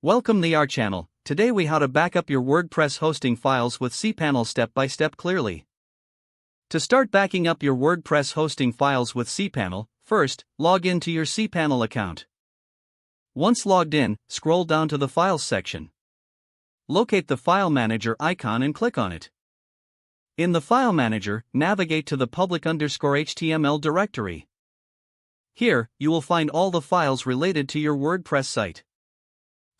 Welcome to our channel. Today we how to back up your WordPress hosting files with cPanel step by step clearly. To start backing up your WordPress hosting files with cPanel, first, log into your cPanel account. Once logged in, scroll down to the Files section. Locate the File Manager icon and click on it. In the File Manager, navigate to the public_HTML directory. Here, you will find all the files related to your WordPress site.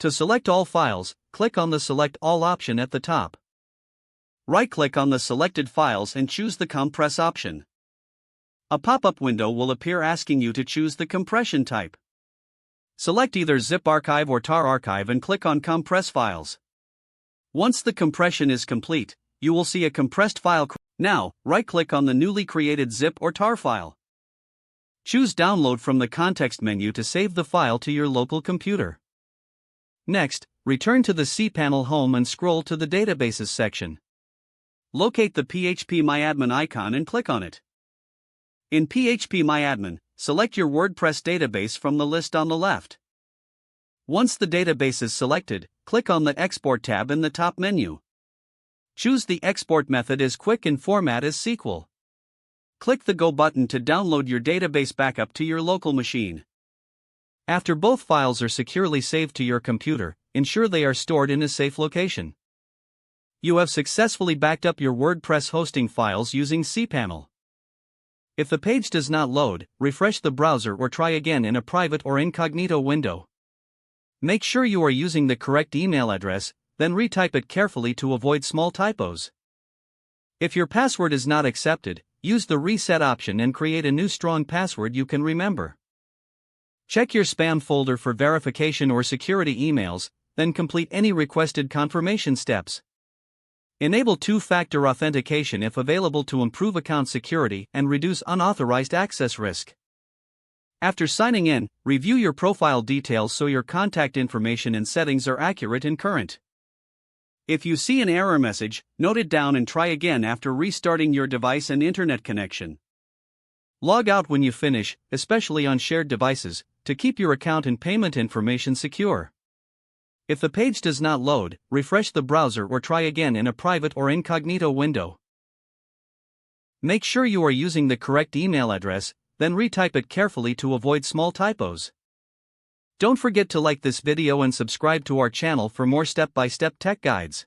To select all files, click on the Select All option at the top. Right-click on the selected files and choose the Compress option. A pop-up window will appear asking you to choose the compression type. Select either Zip Archive or Tar Archive and click on Compress Files. Once the compression is complete, you will see a compressed file. Now, right-click on the newly created zip or tar file. Choose Download from the context menu to save the file to your local computer. Next, return to the cPanel home and scroll to the Databases section. Locate the phpMyAdmin icon and click on it. In phpMyAdmin, select your WordPress database from the list on the left. Once the database is selected, click on the Export tab in the top menu. Choose the export method as quick and format as SQL. Click the Go button to download your database backup to your local machine. After both files are securely saved to your computer, ensure they are stored in a safe location. You have successfully backed up your WordPress hosting files using cPanel. If the page does not load, refresh the browser or try again in a private or incognito window. Make sure you are using the correct email address, then retype it carefully to avoid small typos. If your password is not accepted, use the Reset option and create a new strong password you can remember. Check your spam folder for verification or security emails, then complete any requested confirmation steps. Enable two-factor authentication if available to improve account security and reduce unauthorized access risk. After signing in, review your profile details so your contact information and settings are accurate and current. If you see an error message, note it down and try again after restarting your device and internet connection. Log out when you finish, especially on shared devices, to keep your account and payment information secure. If the page does not load, refresh the browser or try again in a private or incognito window. Make sure you are using the correct email address, then retype it carefully to avoid small typos. Don't forget to like this video and subscribe to our channel for more step-by-step tech guides.